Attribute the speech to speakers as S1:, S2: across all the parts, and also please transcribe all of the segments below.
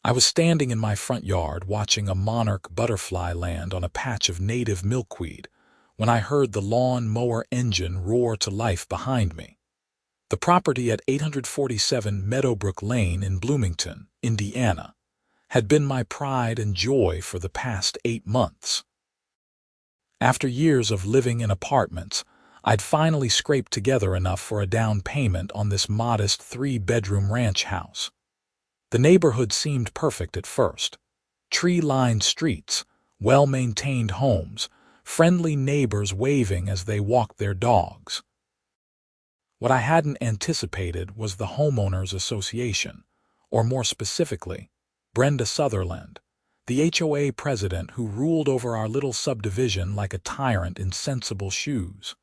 S1: I was standing in my front yard watching a monarch butterfly land on a patch of native milkweed when I heard the lawn mower engine roar to life behind me. The property at 847 Meadowbrook Lane in Bloomington, Indiana, had been my pride and joy for the past 8 months. After years of living in apartments, I'd finally scraped together enough for a down payment on this modest 3-bedroom ranch house. The neighborhood seemed perfect at first. Tree-lined streets, well-maintained homes, friendly neighbors waving as they walked their dogs. What I hadn't anticipated was the Homeowners Association, or more specifically, Brenda Sutherland, the HOA president who ruled over our little subdivision like a tyrant in sensible shoes.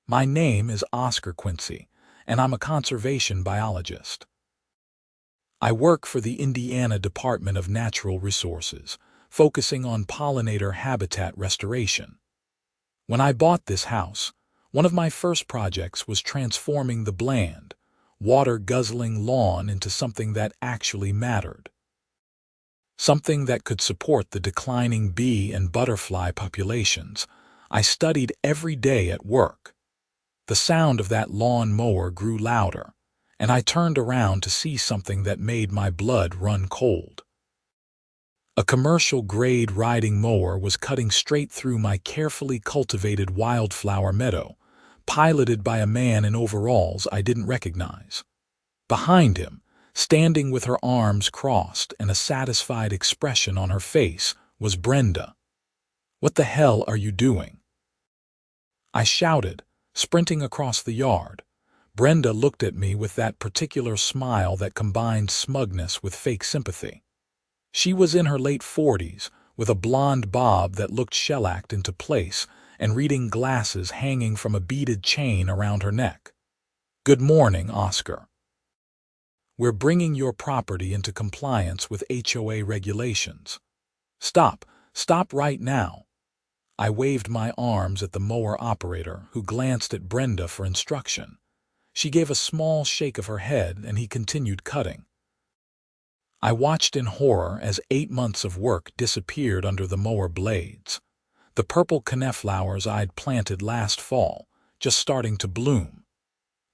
S1: My name is Oscar Quincy, and I'm a conservation biologist. I work for the Indiana Department of Natural Resources, focusing on pollinator habitat restoration. When I bought this house, one of my first projects was transforming the bland, water-guzzling lawn into something that actually mattered. Something that could support the declining bee and butterfly populations I studied every day at work. The sound of that lawn mower grew louder, and I turned around to see something that made my blood run cold. A commercial-grade riding mower was cutting straight through my carefully cultivated wildflower meadow, piloted by a man in overalls I didn't recognize. Behind him, standing with her arms crossed and a satisfied expression on her face, was Brenda. "What the hell are you doing?" I shouted, sprinting across the yard. Brenda looked at me with that particular smile that combined smugness with fake sympathy. She was in her late 40s, with a blonde bob that looked shellacked into place and reading glasses hanging from a beaded chain around her neck. "Good morning, Oscar. We're bringing your property into compliance with HOA regulations." Stop right now." I waved my arms at the mower operator, who glanced at Brenda for instruction. She gave a small shake of her head, and he continued cutting. I watched in horror as 8 months of work disappeared under the mower blades. The purple coneflowers I'd planted last fall, just starting to bloom.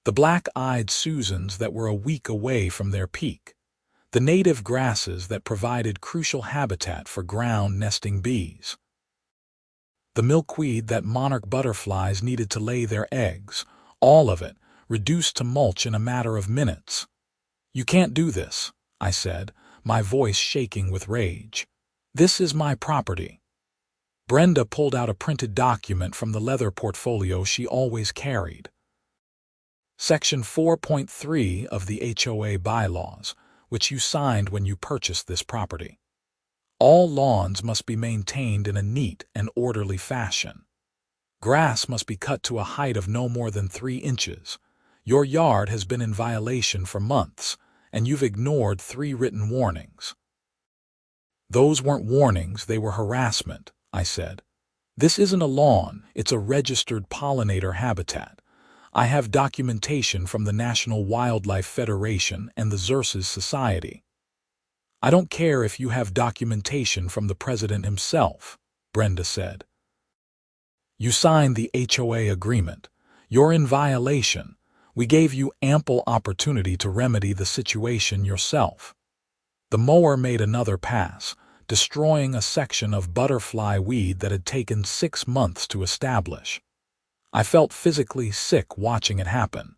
S1: The black-eyed Susans that were a week away from their peak. The native grasses that provided crucial habitat for ground-nesting bees. The milkweed that monarch butterflies needed to lay their eggs, all of it reduced to mulch in a matter of minutes. "You can't do this," I said, my voice shaking with rage. "This is my property." Brenda pulled out a printed document from the leather portfolio she always carried. Section 4.3 of the HOA bylaws, which you signed when you purchased this property. All lawns must be maintained in a neat and orderly fashion. Grass must be cut to a height of no more than 3 inches. Your yard has been in violation for months, and you've ignored 3 written warnings. "Those weren't warnings, they were harassment," I said. "This isn't a lawn, it's a registered pollinator habitat. I have documentation from the National Wildlife Federation and the Xerces Society." "I don't care if you have documentation from the president himself," Brenda said. "You signed the HOA agreement. You're in violation. We gave you ample opportunity to remedy the situation yourself." The mower made another pass, destroying a section of butterfly weed that had taken 6 months to establish. I felt physically sick watching it happen.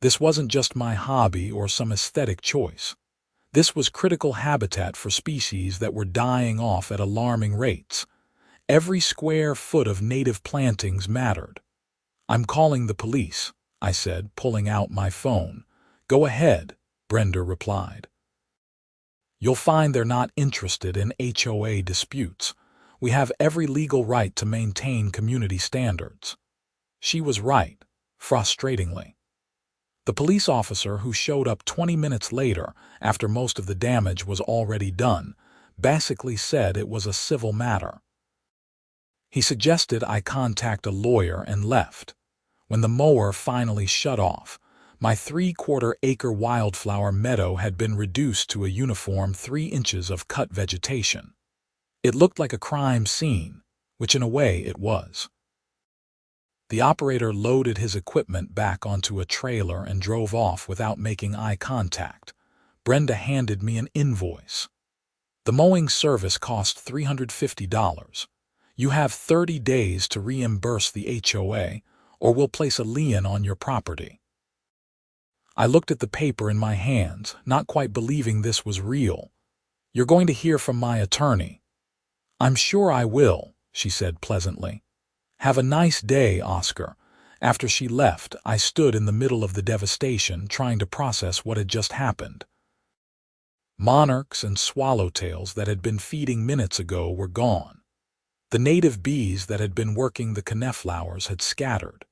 S1: This wasn't just my hobby or some aesthetic choice. This was critical habitat for species that were dying off at alarming rates. Every square foot of native plantings mattered. "I'm calling the police," I said, pulling out my phone. "Go ahead," Brenda replied. "You'll find they're not interested in HOA disputes. We have every legal right to maintain community standards." She was right, frustratingly. The police officer who showed up 20 minutes later, after most of the damage was already done, basically said it was a civil matter. He suggested I contact a lawyer and left. When the mower finally shut off, My 3/4-acre wildflower meadow had been reduced to a uniform 3 inches of cut vegetation. It looked like a crime scene, which in a way it was. The operator loaded his equipment back onto a trailer and drove off without making eye contact. Brenda handed me an invoice. The mowing service cost $350. You have 30 days to reimburse the HOA, or we'll place a lien on your property. I looked at the paper in my hands, not quite believing this was real. You're going to hear from my attorney. I'm sure I will, she said pleasantly. Have a nice day, Oscar. After she left, I stood in the middle of the devastation, trying to process what had just happened. Monarchs and swallowtails that had been feeding minutes ago were gone. The native bees that had been working the coneflowers had scattered.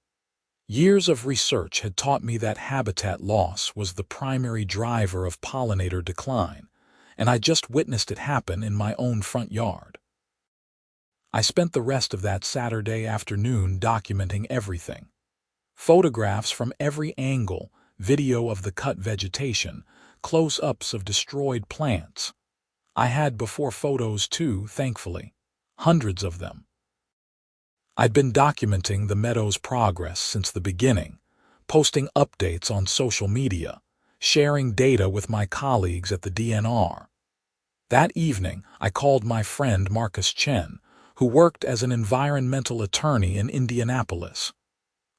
S1: Years of research had taught me that habitat loss was the primary driver of pollinator decline, and I just witnessed it happen in my own front yard. I spent the rest of that Saturday afternoon documenting everything. Photographs from every angle, video of the cut vegetation, close-ups of destroyed plants. I had before photos too, thankfully. Hundreds of them. I'd been documenting the meadow's progress since the beginning, posting updates on social media, sharing data with my colleagues at the DNR. That evening, I called my friend Marcus Chen, who worked as an environmental attorney in Indianapolis.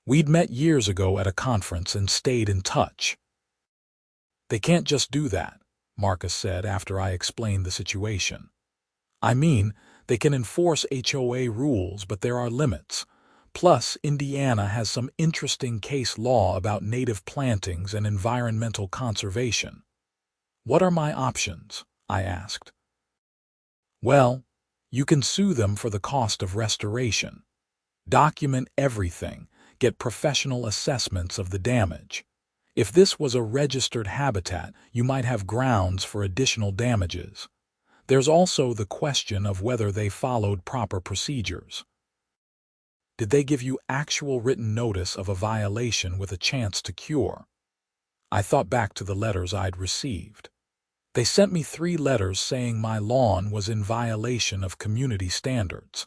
S1: We'd met years ago at a conference and stayed in touch. They can't just do that, Marcus said after I explained the situation. I mean, they can enforce HOA rules, but there are limits. Plus, Indiana has some interesting case law about native plantings and environmental conservation. What are my options? I asked. Well, you can sue them for the cost of restoration. Document everything, get professional assessments of the damage. If this was a registered habitat, you might have grounds for additional damages. There's also the question of whether they followed proper procedures. Did they give you actual written notice of a violation with a chance to cure? I thought back to the letters I'd received. They sent me 3 letters saying my lawn was in violation of community standards.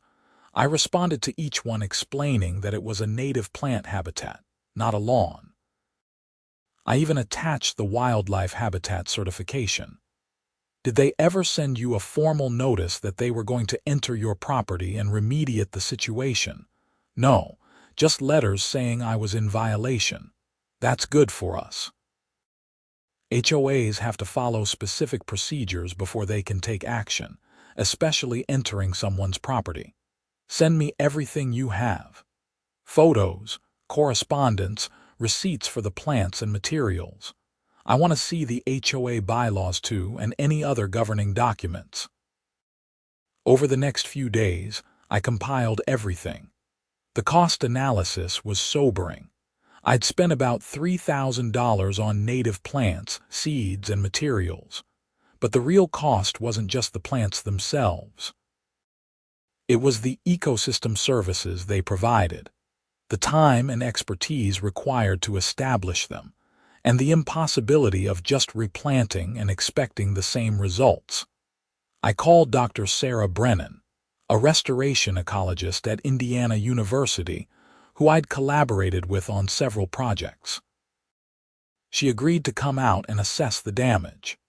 S1: I responded to each one explaining that it was a native plant habitat, not a lawn. I even attached the wildlife habitat certification. Did they ever send you a formal notice that they were going to enter your property and remediate the situation? No, just letters saying I was in violation. That's good for us. HOAs have to follow specific procedures before they can take action, especially entering someone's property. Send me everything you have. Photos, correspondence, receipts for the plants and materials. I want to see the HOA bylaws too and any other governing documents. Over the next few days, I compiled everything. The cost analysis was sobering. I'd spent about $3,000 on native plants, seeds, and materials. But the real cost wasn't just the plants themselves. It was the ecosystem services they provided, the time and expertise required to establish them, and the impossibility of just replanting and expecting the same results. I called Dr. Sarah Brennan, a restoration ecologist at Indiana University, who I'd collaborated with on several projects. She agreed to come out and assess the damage.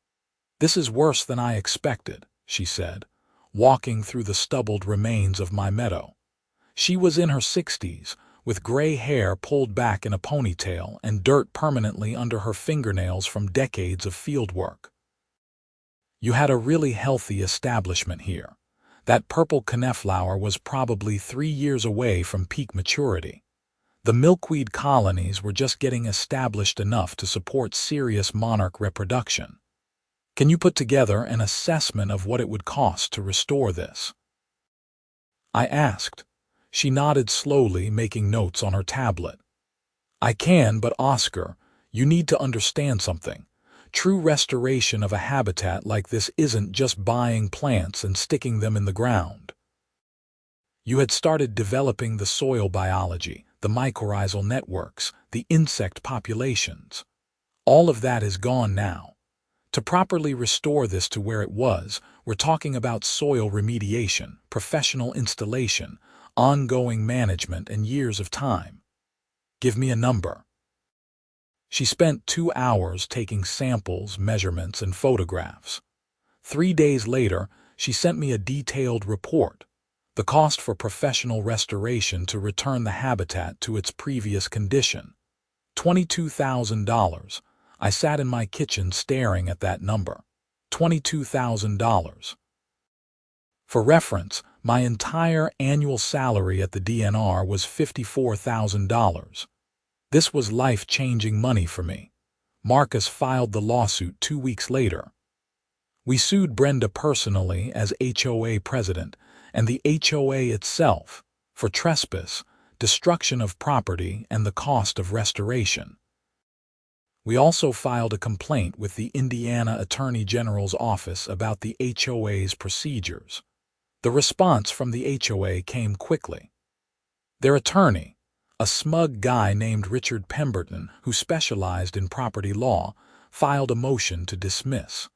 S1: "This is worse than I expected," she said, walking through the stubbled remains of my meadow. She was in her 60s, with gray hair pulled back in a ponytail and dirt permanently under her fingernails from decades of field work. "You had a really healthy establishment here. That purple coneflower was probably 3 years away from peak maturity. The milkweed colonies were just getting established enough to support serious monarch reproduction. Can you put together an assessment of what it would cost to restore this?" I asked. She nodded slowly, making notes on her tablet. "I can, but Oscar, you need to understand something. True restoration of a habitat like this isn't just buying plants and sticking them in the ground. You had started developing the soil biology, the mycorrhizal networks, the insect populations. All of that is gone now. To properly restore this to where it was, we're talking about soil remediation, professional installation, ongoing management, and years of time. Give me a number. She spent 2 hours taking samples, measurements, and photographs. 3 days later, she sent me a detailed report. The cost for professional restoration to return the habitat to its previous condition. $22,000. I sat in my kitchen staring at that number. $22,000. For reference, my entire annual salary at the DNR was $54,000. This was life-changing money for me. Marcus filed the lawsuit 2 weeks later. We sued Brenda personally as HOA president and the HOA itself for trespass, destruction of property, and the cost of restoration. We also filed a complaint with the Indiana Attorney General's office about the HOA's procedures. The response from the HOA came quickly. Their attorney, a smug guy named Richard Pemberton who specialized in property law, filed a motion to dismiss.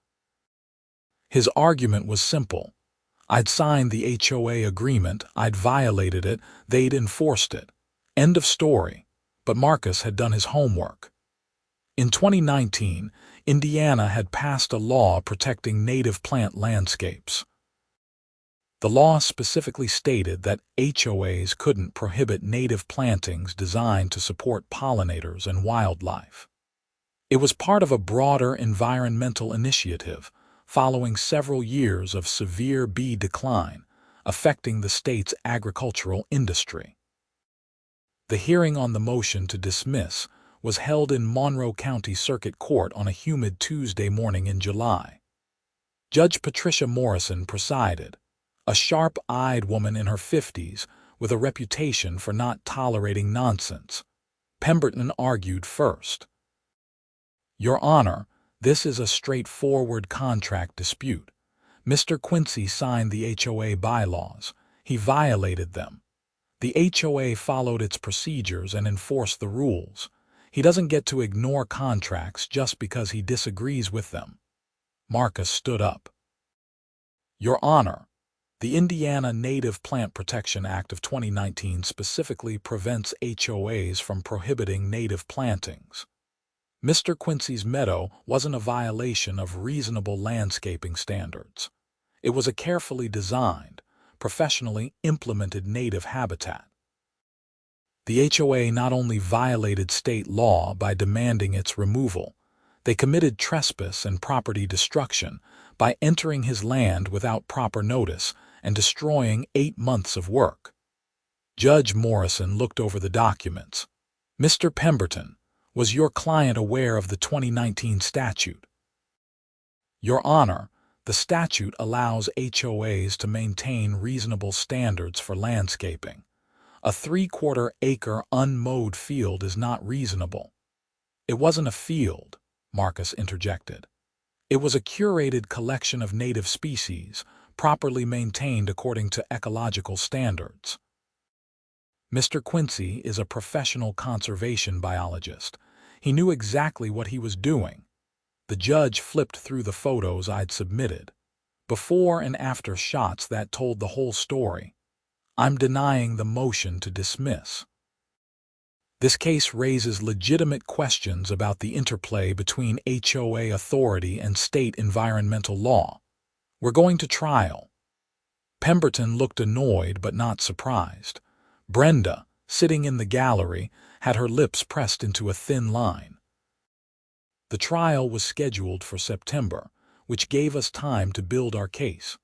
S1: His argument was simple. I'd signed the HOA agreement, I'd violated it, they'd enforced it. End of story. But Marcus had done his homework. In 2019, Indiana had passed a law protecting native plant landscapes. The law specifically stated that HOAs couldn't prohibit native plantings designed to support pollinators and wildlife. It was part of a broader environmental initiative following several years of severe bee decline affecting the state's agricultural industry. The hearing on the motion to dismiss was held in Monroe County Circuit Court on a humid Tuesday morning in July. Judge Patricia Morrison presided, a sharp-eyed woman in her 50s with a reputation for not tolerating nonsense. Pemberton argued first. Your Honor, this is a straightforward contract dispute. Mr. Quincy signed the HOA bylaws. He violated them. The HOA followed its procedures and enforced the rules. He doesn't get to ignore contracts just because he disagrees with them. Marcus stood up. Your Honor, the Indiana Native Plant Protection Act of 2019 specifically prevents HOAs from prohibiting native plantings. Mr. Quincy's meadow wasn't a violation of reasonable landscaping standards. It was a carefully designed, professionally implemented native habitat. The HOA not only violated state law by demanding its removal, they committed trespass and property destruction by entering his land without proper notice and destroying 8 months of work. Judge Morrison looked over the documents. Mr. Pemberton, was your client aware of the 2019 statute? Your Honor, the statute allows HOAs to maintain reasonable standards for landscaping. A 3/4 acre unmowed field is not reasonable. It wasn't a field, Marcus interjected. It was a curated collection of native species, properly maintained according to ecological standards. Mr. Quincy is a professional conservation biologist. He knew exactly what he was doing. The judge flipped through the photos I'd submitted. Before and after shots that told the whole story. I'm denying the motion to dismiss. This case raises legitimate questions about the interplay between HOA authority and state environmental law. We're going to trial. Pemberton looked annoyed but not surprised. Brenda, sitting in the gallery, had her lips pressed into a thin line. The trial was scheduled for September, which gave us time to build our case.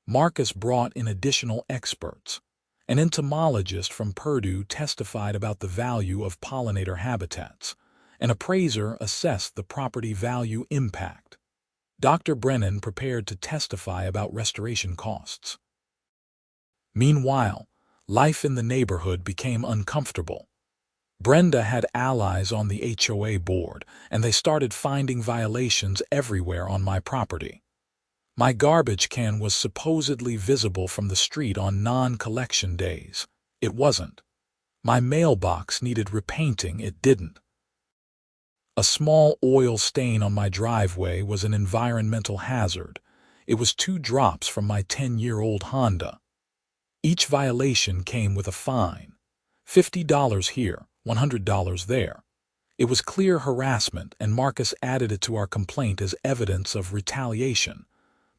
S1: Marcus brought in additional experts. An entomologist from Purdue testified about the value of pollinator habitats. An appraiser assessed the property value impact. Dr. Brennan prepared to testify about restoration costs. Meanwhile, life in the neighborhood became uncomfortable. Brenda had allies on the HOA board, and they started finding violations everywhere on my property. My garbage can was supposedly visible from the street on non-collection days. It wasn't. My mailbox needed repainting, it didn't. A small oil stain on my driveway was an environmental hazard. It was 2 drops from my 10-year-old Honda. Each violation came with a fine. $50 here, $100 there. It was clear harassment, and Marcus added it to our complaint as evidence of retaliation.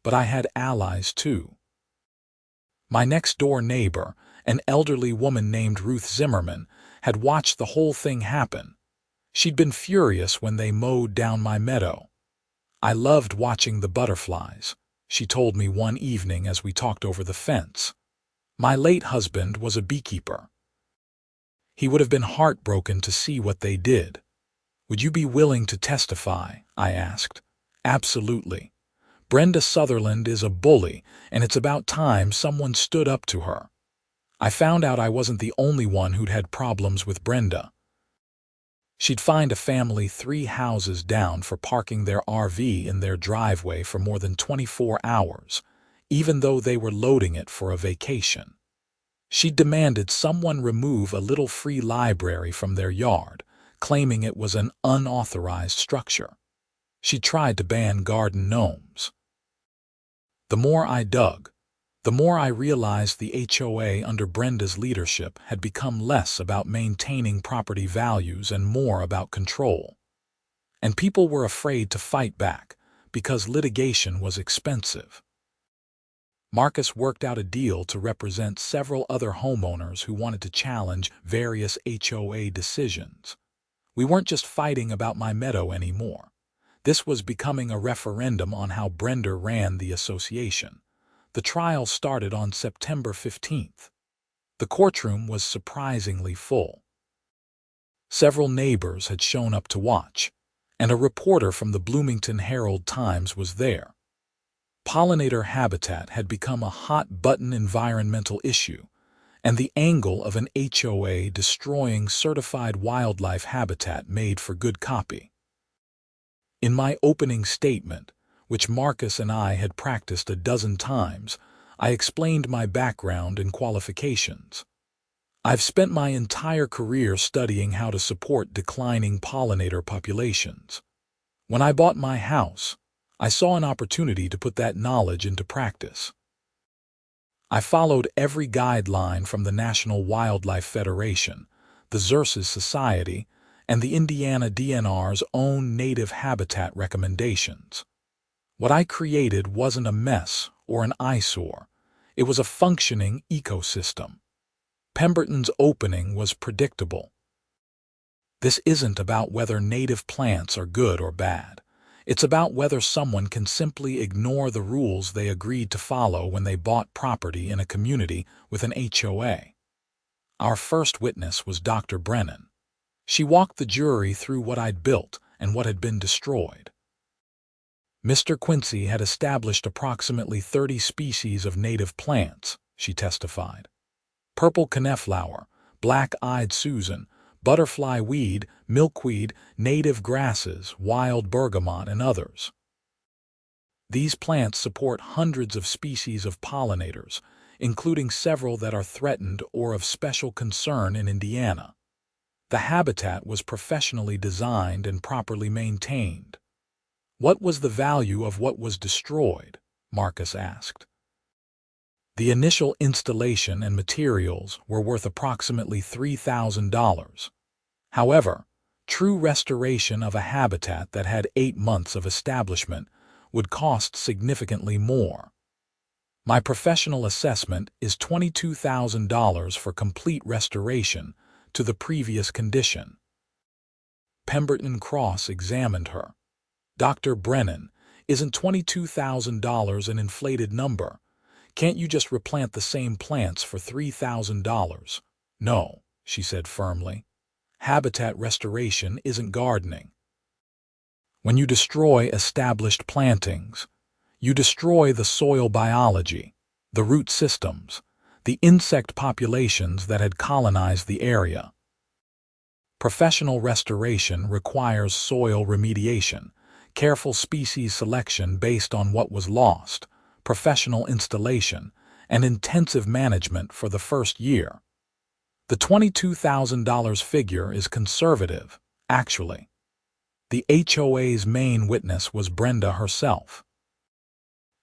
S1: But I had allies too. My next-door neighbor, an elderly woman named Ruth Zimmerman, had watched the whole thing happen. She'd been furious when they mowed down my meadow. "I loved watching the butterflies," she told me one evening as we talked over the fence. "My late husband was a beekeeper. He would have been heartbroken to see what they did." "Would you be willing to testify?" I asked. "Absolutely. Brenda Sutherland is a bully, and it's about time someone stood up to her." I found out I wasn't the only one who'd had problems with Brenda. She'd fined a family 3 houses down for parking their RV in their driveway for more than 24 hours, even though they were loading it for a vacation. She demanded someone remove a little free library from their yard, claiming it was an unauthorized structure. She tried to ban garden gnomes. The more I dug, the more I realized the HOA under Brenda's leadership had become less about maintaining property values and more about control. And people were afraid to fight back because litigation was expensive. Marcus worked out a deal to represent several other homeowners who wanted to challenge various HOA decisions. We weren't just fighting about my meadow anymore. This was becoming a referendum on how Brenda ran the association. The trial started on September 15th. The courtroom was surprisingly full. Several neighbors had shown up to watch, and a reporter from the Bloomington Herald-Times was there. Pollinator habitat had become a hot-button environmental issue, and the angle of an HOA destroying certified wildlife habitat made for good copy. In my opening statement, which Marcus and I had practiced a dozen times, I explained my background and qualifications. "I've spent my entire career studying how to support declining pollinator populations. When I bought my house, I saw an opportunity to put that knowledge into practice. I followed every guideline from the National Wildlife Federation, the Xerces Society, and the Indiana DNR's own native habitat recommendations. What I created wasn't a mess or an eyesore. It was a functioning ecosystem. Pemberton's opening was predictable. This isn't about whether native plants are good or bad. It's about whether someone can simply ignore the rules they agreed to follow when they bought property in a community with an HOA. Our first witness was Dr. Brennan. She walked the jury through what I'd built and what had been destroyed. Mr. Quincy had established approximately 30 species of native plants, she testified. Purple coneflower, black-eyed Susan, butterfly weed, milkweed, native grasses, wild bergamot, and others. These plants support hundreds of species of pollinators, including several that are threatened or of special concern in Indiana. The habitat was professionally designed and properly maintained. What was the value of what was destroyed? Marcus asked. The initial installation and materials were worth approximately $3,000. However, true restoration of a habitat that had 8 months of establishment would cost significantly more. My professional assessment is $22,000 for complete restoration to the previous condition. Pemberton cross-examined her. "Dr. Brennan, isn't $22,000 an inflated number? Can't you just replant the same plants for $3,000? "No," she said firmly. "Habitat restoration isn't gardening. When you destroy established plantings, you destroy the soil biology, the root systems, the insect populations that had colonized the area. Professional restoration requires soil remediation, careful species selection based on what was lost, professional installation, and intensive management for the first year. The $22,000 figure is conservative, actually. The HOA's main witness was Brenda herself.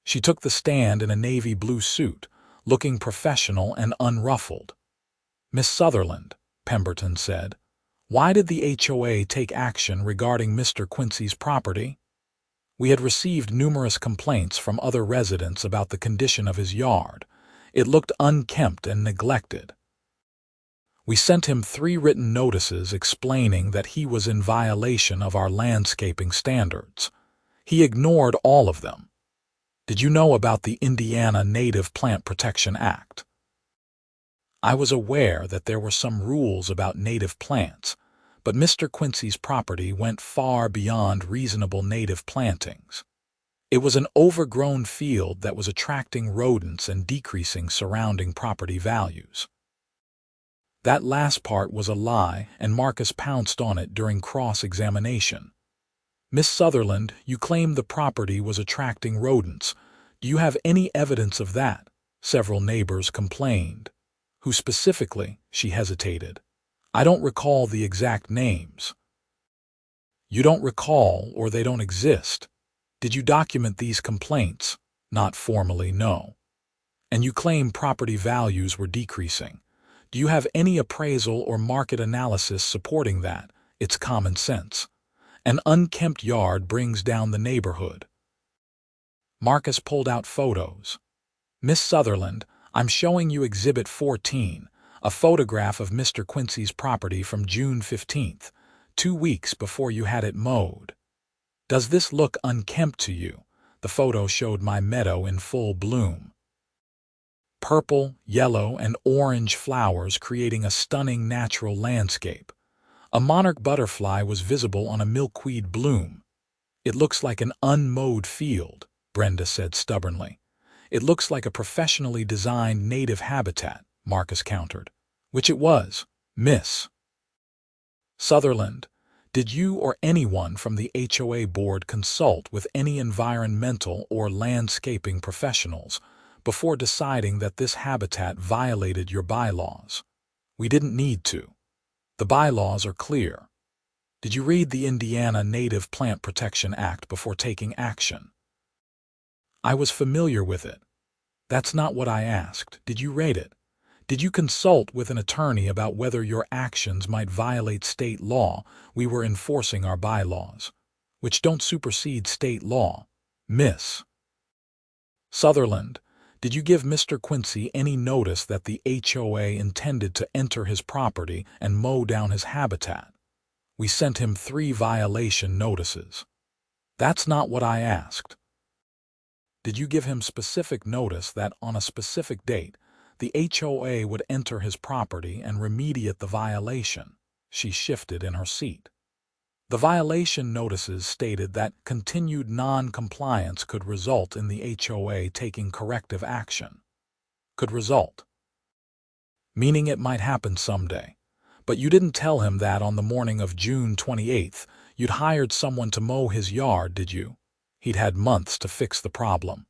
S1: She took the stand in a navy blue suit, looking professional and unruffled. "Miss Sutherland," Pemberton said, "why did the HOA take action regarding Mr. Quincy's property?" We had received numerous complaints from other residents about the condition of his yard. It looked unkempt and neglected. We sent him 3 written notices explaining that he was in violation of our landscaping standards. He ignored all of them. Did you know about the Indiana Native Plant Protection Act? I was aware that there were some rules about native plants, but Mr. Quincy's property went far beyond reasonable native plantings. It was an overgrown field that was attracting rodents and decreasing surrounding property values. That last part was a lie, and Marcus pounced on it during cross-examination. "Miss Sutherland, you claim the property was attracting rodents. Do you have any evidence of that?" Several neighbors complained. "Who specifically?" She hesitated. "I don't recall the exact names." "You don't recall, or they don't exist. Did you document these complaints?" "Not formally, no." "And you claim property values were decreasing. Do you have any appraisal or market analysis supporting that?" "It's common sense. An unkempt yard brings down the neighborhood." Marcus pulled out photos. "Miss Sutherland, I'm showing you Exhibit 14, a photograph of Mr. Quincy's property from June 15th, 2 weeks before you had it mowed. Does this look unkempt to you?" The photo showed my meadow in full bloom. Purple, yellow, and orange flowers creating a stunning natural landscape. A monarch butterfly was visible on a milkweed bloom. "It looks like an unmowed field," Brenda said stubbornly. "It looks like a professionally designed native habitat," Marcus countered. "Which it was, Miss Sutherland. Did you or anyone from the HOA board consult with any environmental or landscaping professionals before deciding that this habitat violated your bylaws?" "We didn't need to. The bylaws are clear." "Did you read the Indiana Native Plant Protection Act before taking action?" "I was familiar with it. That's not what I asked. Did you read it? Did you consult with an attorney about whether your actions might violate state law?" "We were enforcing our bylaws, which don't supersede state law, Miss Sutherland. Did you give Mr. Quincy any notice that the HOA intended to enter his property and mow down his habitat?" "We sent him 3 violation notices." "That's not what I asked." "Did you give him specific notice that on a specific date the HOA would enter his property and remediate the violation?" She shifted in her seat. "The violation notices stated that continued non-compliance could result in the HOA taking corrective action." "Could result?" "Meaning it might happen someday. But you didn't tell him that on the morning of June 28th you'd hired someone to mow his yard, did you? He'd had months to fix the problem."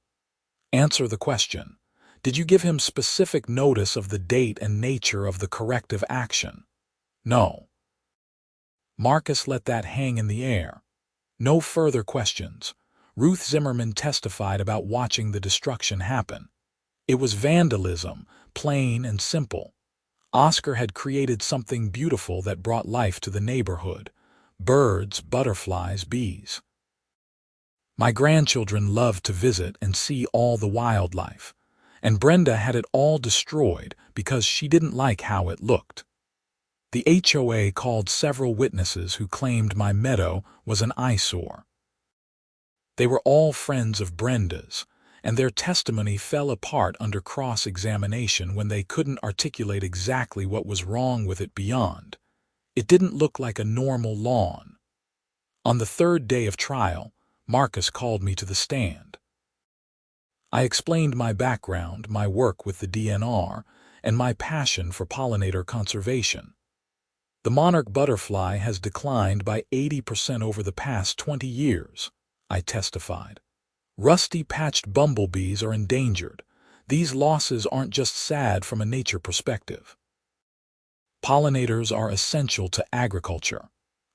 S1: "Answer the question. Did you give him specific notice of the date and nature of the corrective action?" "No." Marcus let that hang in the air. No further questions. Ruth Zimmerman testified about watching the destruction happen. It was vandalism, plain and simple. Oscar had created something beautiful that brought life to the neighborhood. Birds, butterflies, bees. My grandchildren loved to visit and see all the wildlife, and Brenda had it all destroyed because she didn't like how it looked. The HOA called several witnesses who claimed my meadow was an eyesore. They were all friends of Brenda's, and their testimony fell apart under cross-examination when they couldn't articulate exactly what was wrong with it beyond. It didn't look like a normal lawn. On the 3rd day of trial, Marcus called me to the stand. I explained my background, my work with the DNR, and my passion for pollinator conservation. "The monarch butterfly has declined by 80% over the past 20 years, I testified. Rusty-patched bumblebees are endangered. These losses aren't just sad from a nature perspective. Pollinators are essential to agriculture.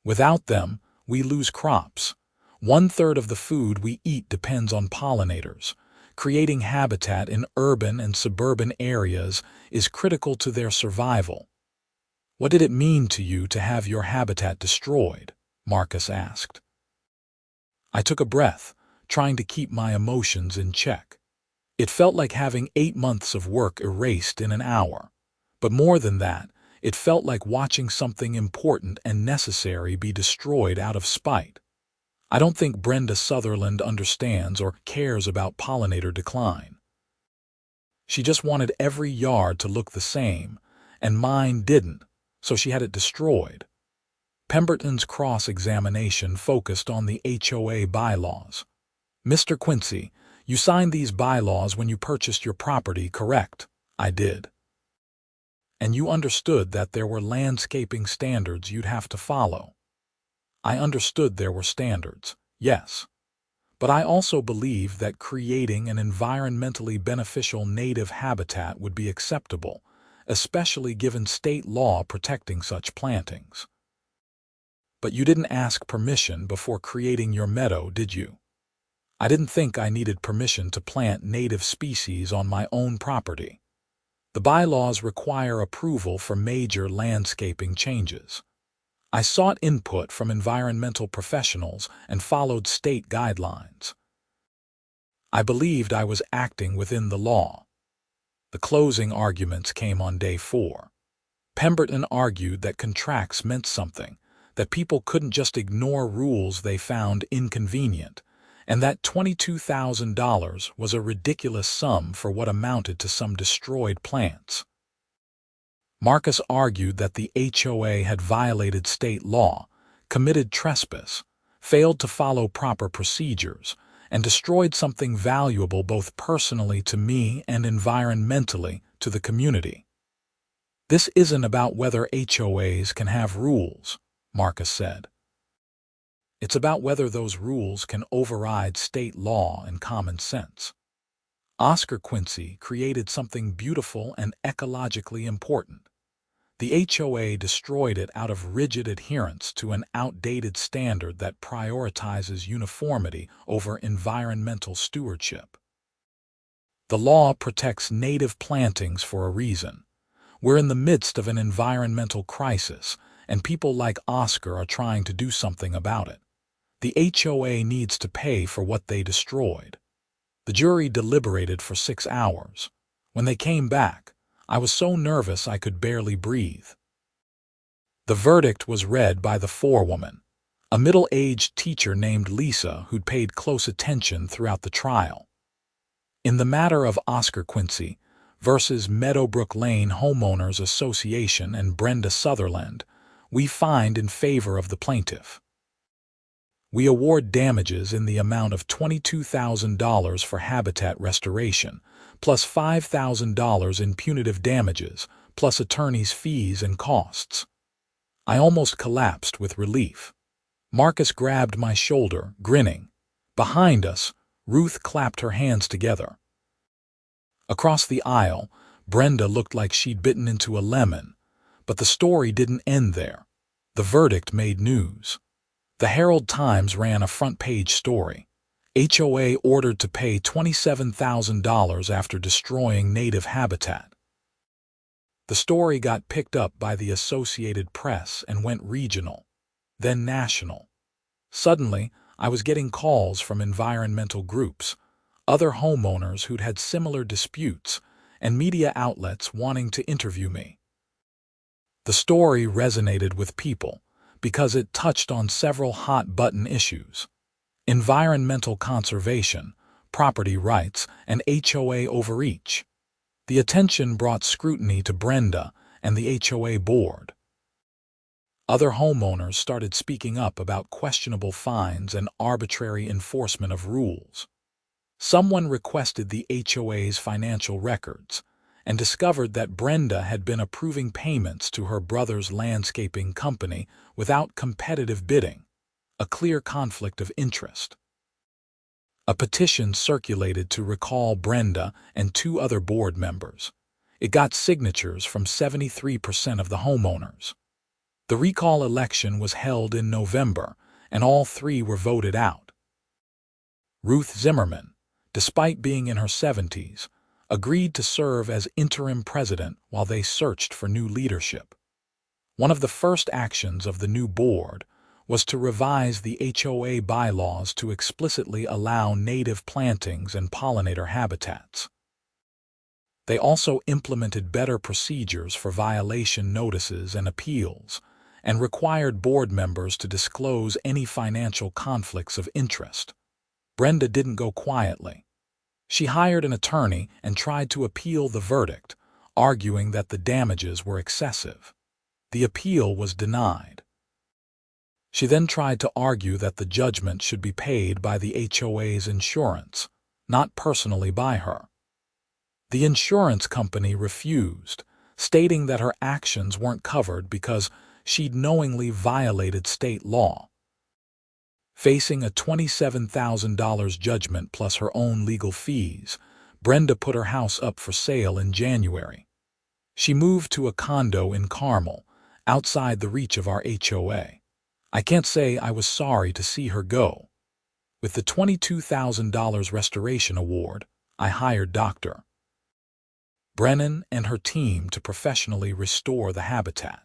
S1: Without them, we lose crops. 1/3 of the food we eat depends on pollinators. Creating habitat in urban and suburban areas is critical to their survival. What did it mean to you to have your habitat destroyed? Marcus asked. I took a breath, trying to keep my emotions in check. It felt like having 8 months of work erased in an hour. But more than that, it felt like watching something important and necessary be destroyed out of spite. I don't think Brenda Sutherland understands or cares about pollinator decline. She just wanted every yard to look the same, and mine didn't, so she had it destroyed. Pemberton's cross-examination focused on the HOA bylaws. Mr. Quincy, you signed these bylaws when you purchased your property, correct? I did. And you understood that there were landscaping standards you'd have to follow. I understood there were standards, yes. But I also believed that creating an environmentally beneficial native habitat would be acceptable, especially given state law protecting such plantings. But you didn't ask permission before creating your meadow, did you? I didn't think I needed permission to plant native species on my own property. The bylaws require approval for major landscaping changes. I sought input from environmental professionals and followed state guidelines. I believed I was acting within the law. The closing arguments came on day 4. Pemberton argued that contracts meant something, that people couldn't just ignore rules they found inconvenient, and that $22,000 was a ridiculous sum for what amounted to some destroyed plants. Marcus argued that the HOA had violated state law, committed trespass, failed to follow proper procedures, and destroyed something valuable both personally to me and environmentally to the community. This isn't about whether HOAs can have rules, Marcus said. It's about whether those rules can override state law and common sense. Oscar Quincy created something beautiful and ecologically important. The HOA destroyed it out of rigid adherence to an outdated standard that prioritizes uniformity over environmental stewardship. The law protects native plantings for a reason. We're in the midst of an environmental crisis, and people like Oscar are trying to do something about it. The HOA needs to pay for what they destroyed. The jury deliberated for 6 hours. When they came back, I was so nervous I could barely breathe. The verdict was read by the forewoman, a middle-aged teacher named Lisa who'd paid close attention throughout the trial. In the matter of Oscar Quincy versus Meadowbrook Lane Homeowners Association and Brenda Sutherland, we find in favor of the plaintiff. We award damages in the amount of $22,000 for habitat restoration, plus $5,000 in punitive damages, plus attorney's fees and costs. I almost collapsed with relief. Marcus grabbed my shoulder, grinning. Behind us, Ruth clapped her hands together. Across the aisle, Brenda looked like she'd bitten into a lemon, but the story didn't end there. The verdict made news. The Herald-Times ran a front-page story. HOA ordered to pay $27,000 after destroying native habitat. The story got picked up by the Associated Press and went regional, then national. Suddenly, I was getting calls from environmental groups, other homeowners who'd had similar disputes, and media outlets wanting to interview me. The story resonated with people because it touched on several hot-button issues: environmental conservation, property rights, and HOA overreach. The attention brought scrutiny to Brenda and the HOA board. Other homeowners started speaking up about questionable fines and arbitrary enforcement of rules. Someone requested the HOA's financial records and discovered that Brenda had been approving payments to her brother's landscaping company without competitive bidding, a clear conflict of interest. A petition circulated to recall Brenda and 2 other board members. It got signatures from 73% of the homeowners. The recall election was held in November, and all three were voted out. Ruth Zimmerman, despite being in her 70s, agreed to serve as interim president while they searched for new leadership. One of the first actions of the new board was to revise the HOA bylaws to explicitly allow native plantings and pollinator habitats. They also implemented better procedures for violation notices and appeals, and required board members to disclose any financial conflicts of interest. Brenda didn't go quietly. She hired an attorney and tried to appeal the verdict, arguing that the damages were excessive. The appeal was denied. She then tried to argue that the judgment should be paid by the HOA's insurance, not personally by her. The insurance company refused, stating that her actions weren't covered because she'd knowingly violated state law. Facing a $27,000 judgment plus her own legal fees, Brenda put her house up for sale in January. She moved to a condo in Carmel, outside the reach of our HOA. I can't say I was sorry to see her go. With the $22,000 restoration award, I hired Dr. Brennan and her team to professionally restore the habitat.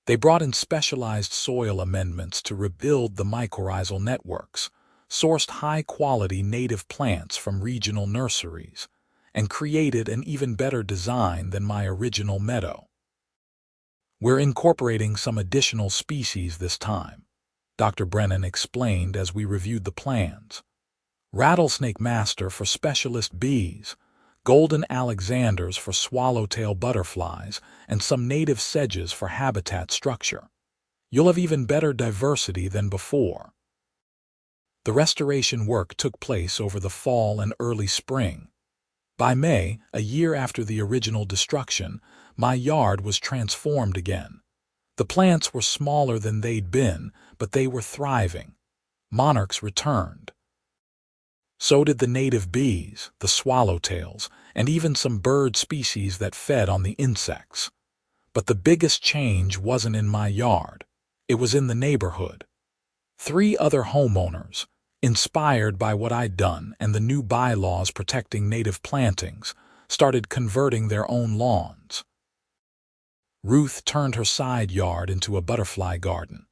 S1: They brought in specialized soil amendments to rebuild the mycorrhizal networks, sourced high-quality native plants from regional nurseries, and created an even better design than my original meadow. We're incorporating some additional species this time, Dr. Brennan explained as we reviewed the plans. Rattlesnake master for specialist bees, golden alexanders for swallowtail butterflies, and some native sedges for habitat structure. You'll have even better diversity than before. The restoration work took place over the fall and early spring. By May, a year after the original destruction, my yard was transformed again. The plants were smaller than they'd been, but they were thriving. Monarchs returned. So did the native bees, the swallowtails, and even some bird species that fed on the insects. But the biggest change wasn't in my yard. It was in the neighborhood. 3 other homeowners, inspired by what I'd done and the new bylaws protecting native plantings, started converting their own lawns. Ruth turned her side yard into a butterfly garden.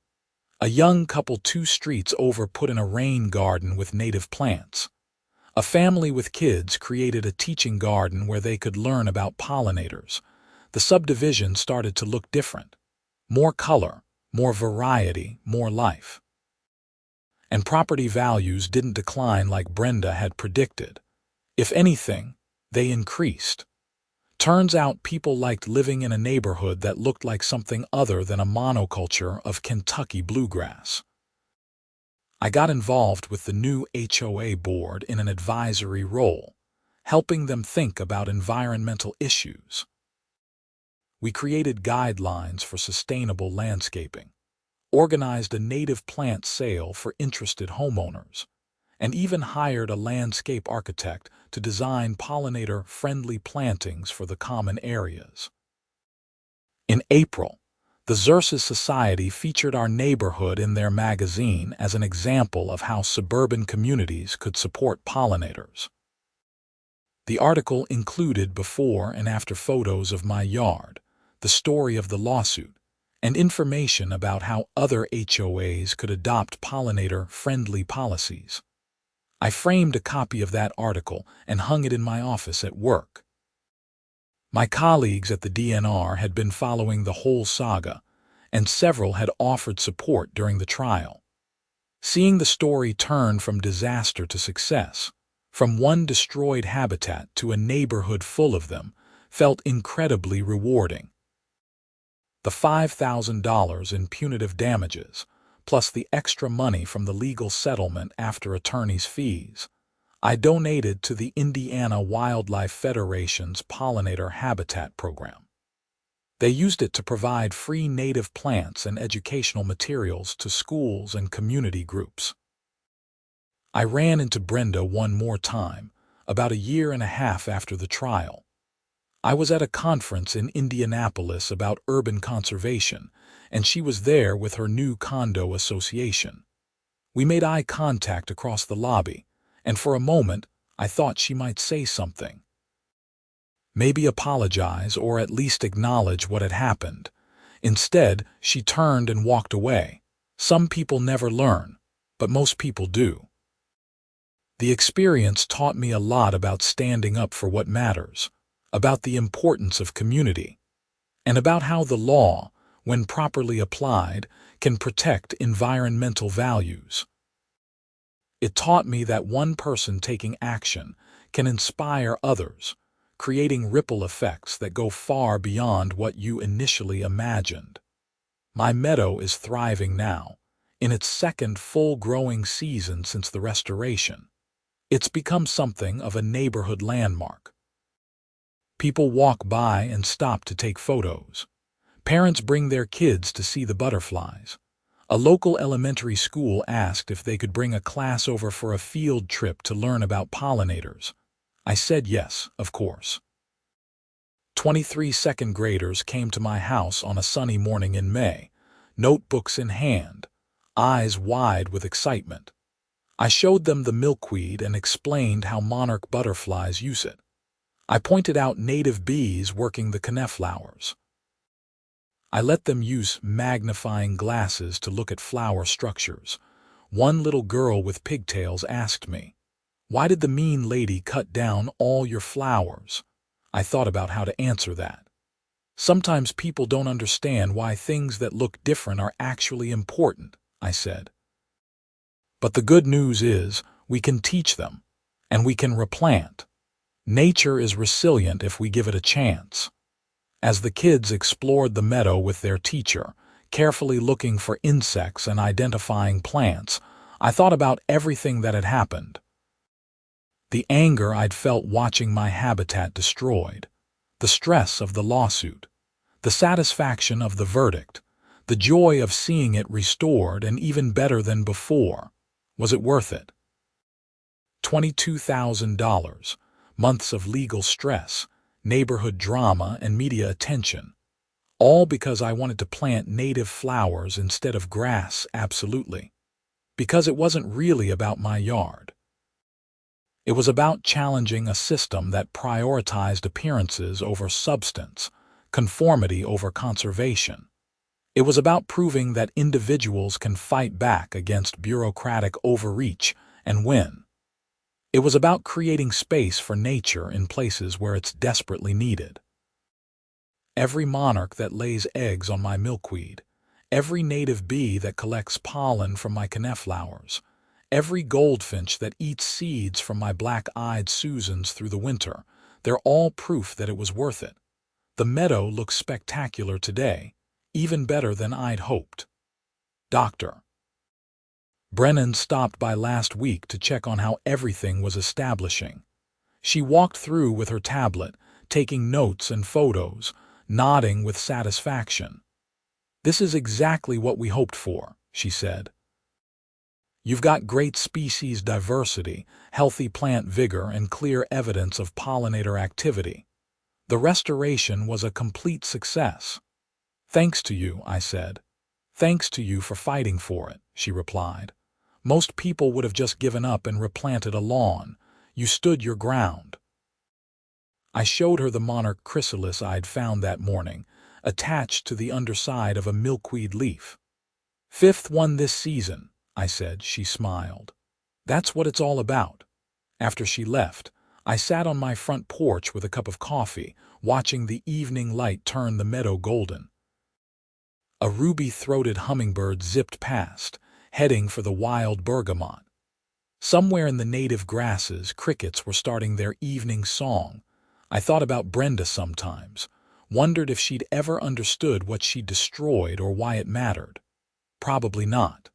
S1: A young couple 2 streets over put in a rain garden with native plants. A family with kids created a teaching garden where they could learn about pollinators. The subdivision started to look different. More color, more variety, more life. And property values didn't decline like Brenda had predicted. If anything, they increased. Turns out people liked living in a neighborhood that looked like something other than a monoculture of Kentucky bluegrass. I got involved with the new HOA board in an advisory role, helping them think about environmental issues. We created guidelines for sustainable landscaping, organized a native plant sale for interested homeowners, and even hired a landscape architect to design pollinator-friendly plantings for the common areas. In April, the Xerces Society featured our neighborhood in their magazine as an example of how suburban communities could support pollinators. The article included before and after photos of my yard, the story of the lawsuit, and information about how other HOAs could adopt pollinator-friendly policies. I framed a copy of that article and hung it in my office at work. My colleagues at the DNR had been following the whole saga, and several had offered support during the trial. Seeing the story turn from disaster to success, from one destroyed habitat to a neighborhood full of them, felt incredibly rewarding. The $5,000 in punitive damages, plus the extra money from the legal settlement after attorney's fees, I donated to the Indiana Wildlife Federation's Pollinator Habitat Program. They used it to provide free native plants and educational materials to schools and community groups. I ran into Brenda one more time, about a year and a half after the trial. I was at a conference in Indianapolis about urban conservation, and she was there with her new condo association. We made eye contact across the lobby, and for a moment, I thought she might say something. Maybe apologize or at least acknowledge what had happened. Instead, she turned and walked away. Some people never learn, but most people do. The experience taught me a lot about standing up for what matters, about the importance of community, and about how the law, when properly applied, can protect environmental values. It taught me that one person taking action can inspire others, creating ripple effects that go far beyond what you initially imagined. My meadow is thriving now, in its second full growing season since the restoration. It's become something of a neighborhood landmark. People walk by and stop to take photos. Parents bring their kids to see the butterflies. A local elementary school asked if they could bring a class over for a field trip to learn about pollinators. I said yes, of course. 23 second graders came to my house on a sunny morning in May, notebooks in hand, eyes wide with excitement. I showed them the milkweed and explained how monarch butterflies use it. I pointed out native bees working the coneflowers. I let them use magnifying glasses to look at flower structures. One little girl with pigtails asked me, "Why did the mean lady cut down all your flowers?" I thought about how to answer that. Sometimes people don't understand why things that look different are actually important, I said. But the good news is we can teach them, and we can replant. Nature is resilient if we give it a chance. As the kids explored the meadow with their teacher, carefully looking for insects and identifying plants, I thought about everything that had happened. The anger I'd felt watching my habitat destroyed, the stress of the lawsuit, the satisfaction of the verdict, the joy of seeing it restored and even better than before. Was it worth it? $22,000, months of legal stress, neighborhood drama, and media attention. All because I wanted to plant native flowers instead of grass, absolutely. Because it wasn't really about my yard. It was about challenging a system that prioritized appearances over substance, conformity over conservation. It was about proving that individuals can fight back against bureaucratic overreach and win. It was about creating space for nature in places where it's desperately needed. Every monarch that lays eggs on my milkweed, every native bee that collects pollen from my coneflowers, every goldfinch that eats seeds from my black-eyed Susans through the winter, they're all proof that it was worth it. The meadow looks spectacular today, even better than I'd hoped. Dr. Brennan stopped by last week to check on how everything was establishing. She walked through with her tablet, taking notes and photos, nodding with satisfaction. "This is exactly what we hoped for," she said. "You've got great species diversity, healthy plant vigor, and clear evidence of pollinator activity. The restoration was a complete success." "Thanks to you," I said. "Thanks to you for fighting for it," she replied. "Most people would have just given up and replanted a lawn. You stood your ground." I showed her the monarch chrysalis I'd found that morning, attached to the underside of a milkweed leaf. "Fifth one this season," I said. She smiled. "That's what it's all about." After she left, I sat on my front porch with a cup of coffee, watching the evening light turn the meadow golden. A ruby-throated hummingbird zipped past, heading for the wild bergamot. Somewhere in the native grasses, crickets were starting their evening song. I thought about Brenda sometimes, wondered if she'd ever understood what she'd destroyed or why it mattered. Probably not.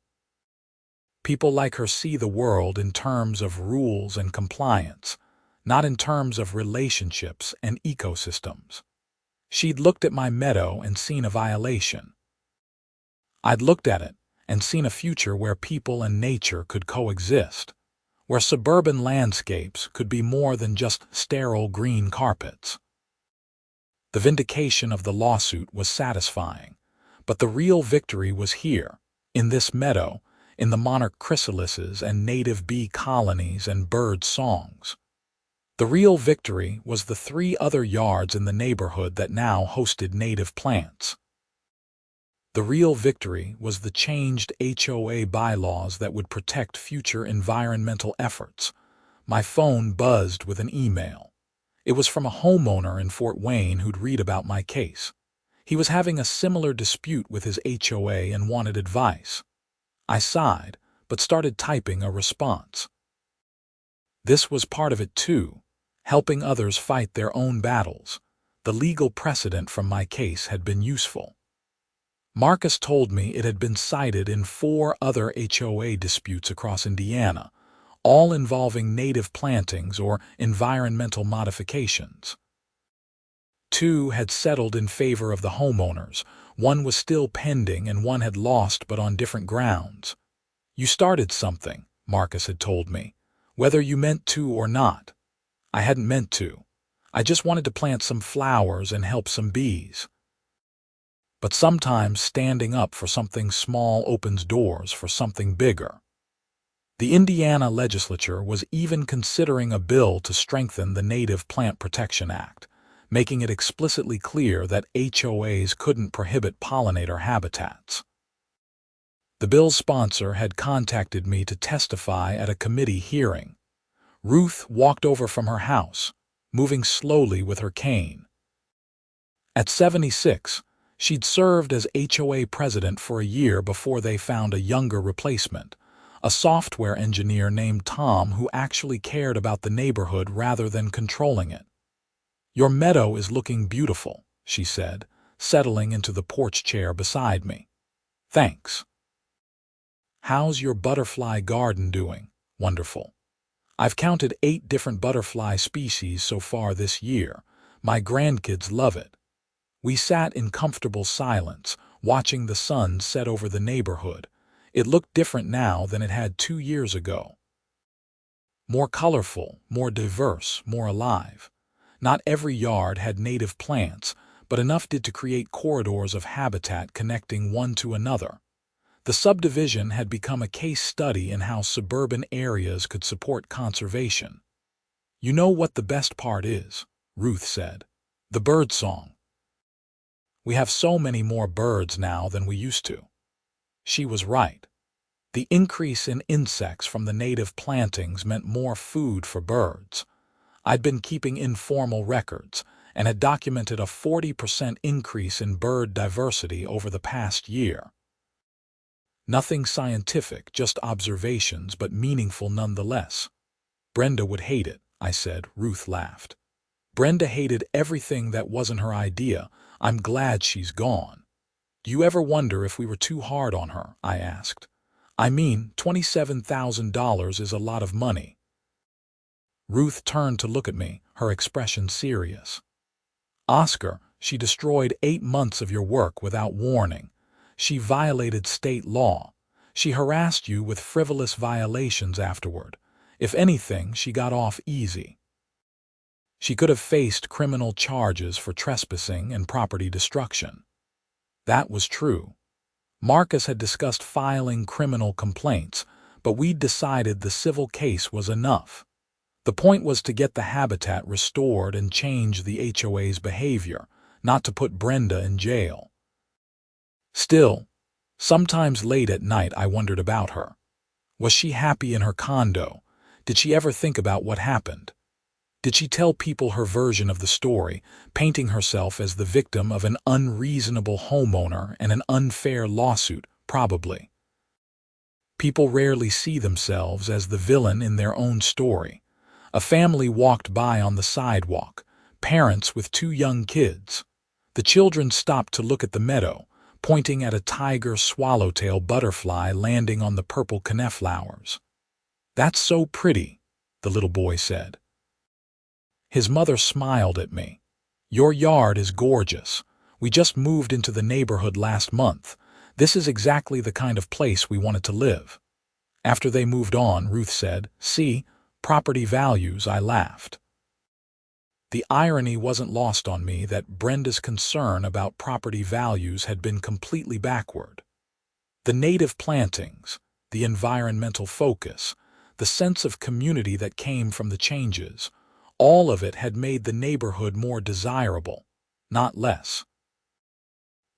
S1: People like her see the world in terms of rules and compliance, not in terms of relationships and ecosystems. She'd looked at my meadow and seen a violation. I'd looked at it and seen a future where people and nature could coexist, where suburban landscapes could be more than just sterile green carpets. The vindication of the lawsuit was satisfying, but the real victory was here, in this meadow, in the monarch chrysalises and native bee colonies and bird songs. The real victory was the 3 other yards in the neighborhood that now hosted native plants. The real victory was the changed HOA bylaws that would protect future environmental efforts. My phone buzzed with an email. It was from a homeowner in Fort Wayne who'd read about my case. He was having a similar dispute with his HOA and wanted advice. I sighed, but started typing a response. This was part of it too, helping others fight their own battles. The legal precedent from my case had been useful. Marcus told me it had been cited in 4 other HOA disputes across Indiana, all involving native plantings or environmental modifications. 2 had settled in favor of the homeowners, 1 was still pending, and 1 had lost but on different grounds. You started something, Marcus had told me, whether you meant to or not. I hadn't meant to. I just wanted to plant some flowers and help some bees. But sometimes standing up for something small opens doors for something bigger. The Indiana legislature was even considering a bill to strengthen the Native Plant Protection Act, making it explicitly clear that HOAs couldn't prohibit pollinator habitats. The bill's sponsor had contacted me to testify at a committee hearing. Ruth walked over from her house, moving slowly with her cane. At 76, she'd served as HOA president for a year before they found a younger replacement, a software engineer named Tom who actually cared about the neighborhood rather than controlling it. "Your meadow is looking beautiful," she said, settling into the porch chair beside me. "Thanks." "How's your butterfly garden doing?" "Wonderful. I've counted 8 different butterfly species so far this year. My grandkids love it." We sat in comfortable silence, watching the sun set over the neighborhood. It looked different now than it had 2 years ago. More colorful, more diverse, more alive. Not every yard had native plants, but enough did to create corridors of habitat connecting one to another. The subdivision had become a case study in how suburban areas could support conservation. "You know what the best part is," Ruth said. "The birdsong. We have so many more birds now than we used to." She was right. The increase in insects from the native plantings meant more food for birds. I'd been keeping informal records and had documented a 40% increase in bird diversity over the past year. Nothing scientific, just observations, but meaningful nonetheless. "Brenda would hate it," I said. Ruth laughed. "Brenda hated everything that wasn't her idea. I'm glad she's gone." "Do you ever wonder if we were too hard on her?" I asked. "I mean, $27,000 is a lot of money." Ruth turned to look at me, her expression serious. "Oscar, she destroyed 8 months of your work without warning. She violated state law. She harassed you with frivolous violations afterward. If anything, she got off easy. She could have faced criminal charges for trespassing and property destruction." That was true. Marcus had discussed filing criminal complaints, but we'd decided the civil case was enough. The point was to get the habitat restored and change the HOA's behavior, not to put Brenda in jail. Still, sometimes late at night I wondered about her. Was she happy in her condo? Did she ever think about what happened? Did she tell people her version of the story, painting herself as the victim of an unreasonable homeowner and an unfair lawsuit? Probably. People rarely see themselves as the villain in their own story. A family walked by on the sidewalk, parents with 2 young kids. The children stopped to look at the meadow, pointing at a tiger swallowtail butterfly landing on the purple coneflowers. "That's so pretty," the little boy said. His mother smiled at me. "Your yard is gorgeous. We just moved into the neighborhood last month. This is exactly the kind of place we wanted to live." After they moved on, Ruth said, "See, property values," I laughed. The irony wasn't lost on me that Brenda's concern about property values had been completely backward. The native plantings, the environmental focus, the sense of community that came from the changes, all of it had made the neighborhood more desirable, not less.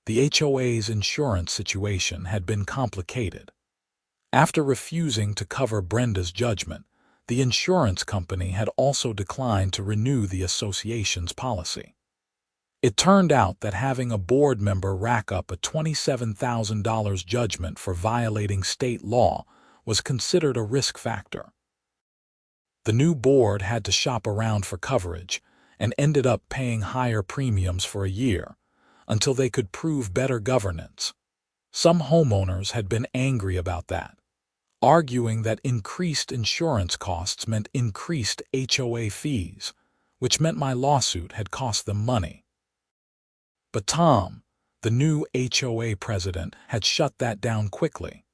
S1: The HOA's insurance situation had been complicated. After refusing to cover Brenda's judgment, the insurance company had also declined to renew the association's policy. It turned out that having a board member rack up a $27,000 judgment for violating state law was considered a risk factor. The new board had to shop around for coverage and ended up paying higher premiums for a year until they could prove better governance. Some homeowners had been angry about that, arguing that increased insurance costs meant increased HOA fees, which meant my lawsuit had cost them money. But Tom, the new HOA president, had shut that down quickly.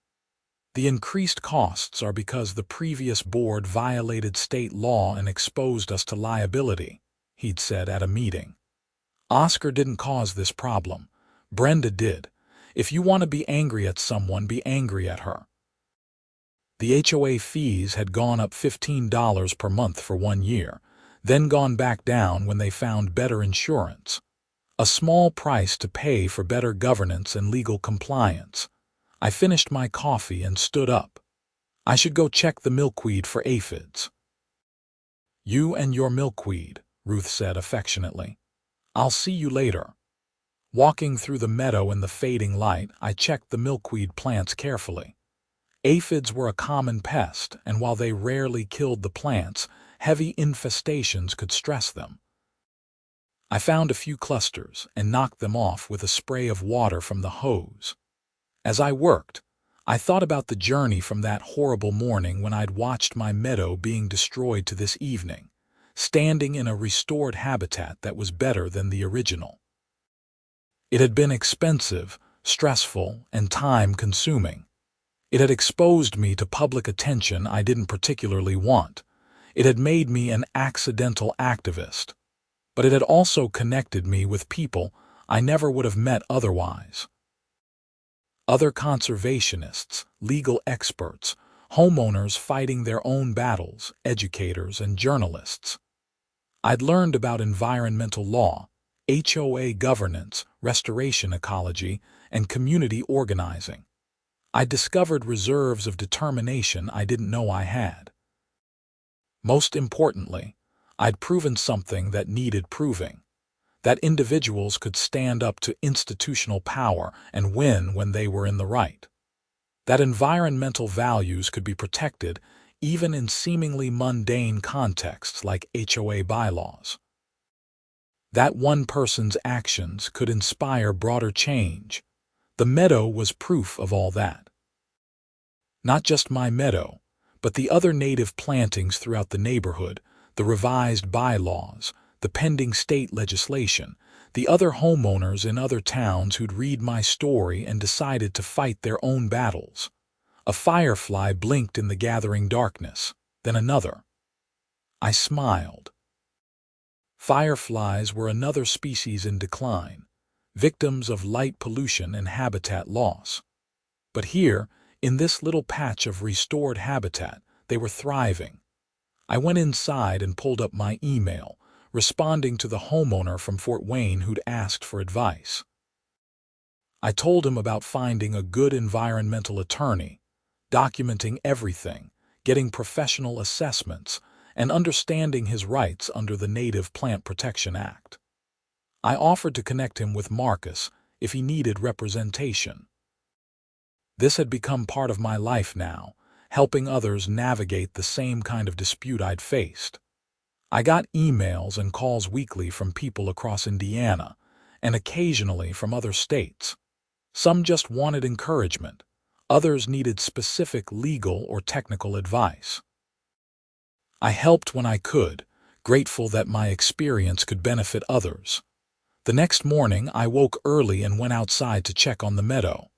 S1: The increased costs are because the previous board violated state law and exposed us to liability, he'd said at a meeting. Oscar didn't cause this problem. Brenda did. If you want to be angry at someone, be angry at her. The HOA fees had gone up $15 per month for 1 year, then gone back down when they found better insurance. A small price to pay for better governance and legal compliance. I finished my coffee and stood up. I should go check the milkweed for aphids. You and your milkweed, Ruth said affectionately. I'll see you later. Walking through the meadow in the fading light, I checked the milkweed plants carefully. Aphids were a common pest, and while they rarely killed the plants, heavy infestations could stress them. I found a few clusters and knocked them off with a spray of water from the hose. As I worked, I thought about the journey from that horrible morning when I'd watched my meadow being destroyed to this evening, standing in a restored habitat that was better than the original. It had been expensive, stressful, and time-consuming. It had exposed me to public attention I didn't particularly want. It had made me an accidental activist. But it had also connected me with people I never would have met otherwise. Other conservationists, legal experts, homeowners fighting their own battles, educators, and journalists. I'd learned about environmental law, HOA governance, restoration ecology, and community organizing. I discovered reserves of determination I didn't know I had. Most importantly, I'd proven something that needed proving, that individuals could stand up to institutional power and win when they were in the right, that environmental values could be protected even in seemingly mundane contexts like HOA bylaws, that one person's actions could inspire broader change. The meadow was proof of all that. Not just my meadow, but the other native plantings throughout the neighborhood, the revised bylaws, the pending state legislation, the other homeowners in other towns who'd read my story and decided to fight their own battles. A firefly blinked in the gathering darkness, then another. I smiled. Fireflies were another species in decline, victims of light pollution and habitat loss. But here, in this little patch of restored habitat, they were thriving. I went inside and pulled up my email, responding to the homeowner from Fort Wayne who'd asked for advice. I told him about finding a good environmental attorney, documenting everything, getting professional assessments, and understanding his rights under the Native Plant Protection Act. I offered to connect him with Marcus if he needed representation. This had become part of my life now, helping others navigate the same kind of dispute I'd faced. I got emails and calls weekly from people across Indiana, and occasionally from other states. Some just wanted encouragement, others needed specific legal or technical advice. I helped when I could, grateful that my experience could benefit others. The next morning I woke early and went outside to check on the meadow.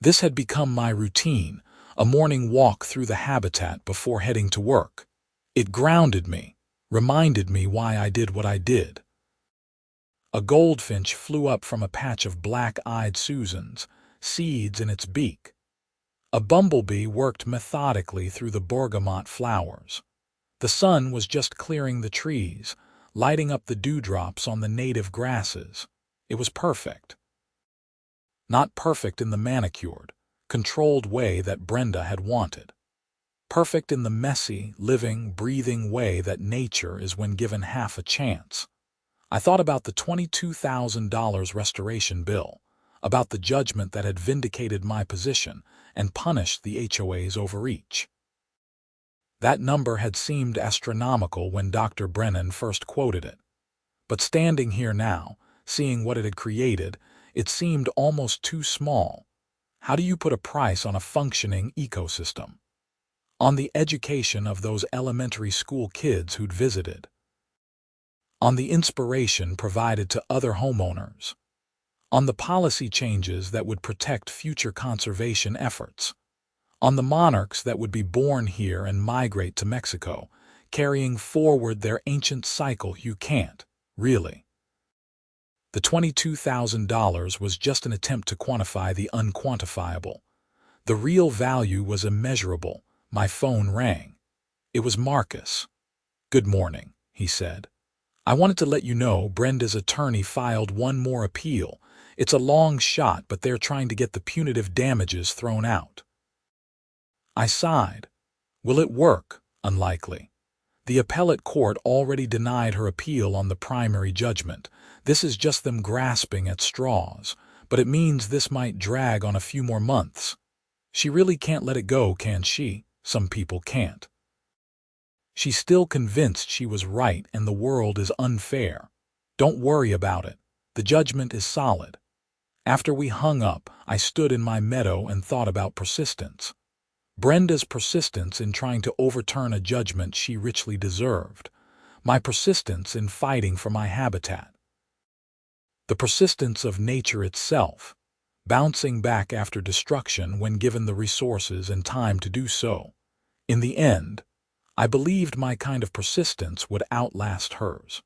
S1: This had become my routine, a morning walk through the habitat before heading to work. It grounded me, reminded me why I did what I did. A goldfinch flew up from a patch of black-eyed Susans, seeds in its beak. A bumblebee worked methodically through the bergamot flowers. The sun was just clearing the trees, lighting up the dewdrops on the native grasses. It was perfect. Not perfect in the manicured, controlled way that Brenda had wanted. Perfect in the messy, living, breathing way that nature is when given half a chance. I thought about the $22,000 restoration bill, about the judgment that had vindicated my position and punished the HOA's overreach. That number had seemed astronomical when Dr. Brennan first quoted it. But standing here now, seeing what it had created, it seemed almost too small. How do you put a price on a functioning ecosystem? On the education of those elementary school kids who'd visited? On the inspiration provided to other homeowners? On the policy changes that would protect future conservation efforts? On the monarchs that would be born here and migrate to Mexico, carrying forward their ancient cycle? You can't, really. The $22,000 was just an attempt to quantify the unquantifiable. The real value was immeasurable. My phone rang. It was Marcus. "Good morning," he said. "I wanted to let you know Brenda's attorney filed one more appeal. It's a long shot, but they're trying to get the punitive damages thrown out." I sighed. Will it work? Unlikely. The appellate court already denied her appeal on the primary judgment. This is just them grasping at straws, but it means this might drag on a few more months. She really can't let it go, can she? Some people can't. She's still convinced she was right and the world is unfair. Don't worry about it. The judgment is solid. After we hung up, I stood in my meadow and thought about persistence. Brenda's persistence in trying to overturn a judgment she richly deserved. My persistence in fighting for my habitat. The persistence of nature itself, bouncing back after destruction when given the resources and time to do so. In the end, I believed my kind of persistence would outlast hers.